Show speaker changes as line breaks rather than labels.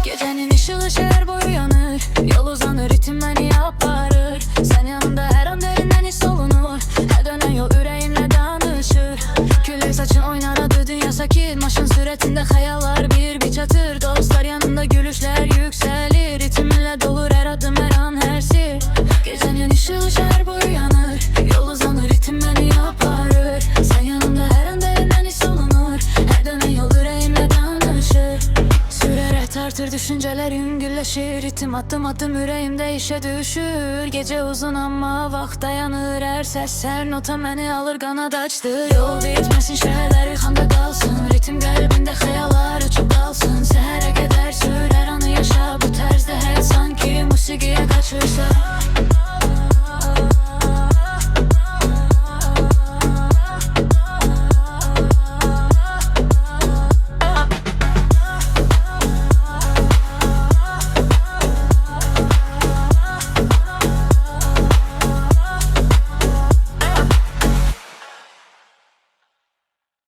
Gecenin ışığı şehir boyu yanır, yol uzanır, ritim beni yaparır. Sen yanımda her an derinden his olunur. Her dönen yol yüreğimle danışır. Küller saçın oynar, adı dünya sakin. Maşın süretinde hayaller bir çatır. Dostlar yanında gülüşler yükselir. Ritimle dolur her adım, her an, her sir. Gecenin ışığı şehir boyu yanır, yol uzanır, ritim beni yaparır. Sen yanımda her an derinden his olunur. Her dönen yol yüreğimle danışır. Sürerek tartır düşüncelerim gülleşir. Ritim adım adım yüreğimde işe düşür. Gece uzun ama vaxt dayanır. Her ses her nota beni alır, kanat açtı. Yol bitmesin, şehirler yıkanda kalsın. Ritim kalbinde hayallar uçup kalsın. Seherə qədər sür, her anı yaşa bu tərzdə. Həyat sanki musiqiyə kaçırsa.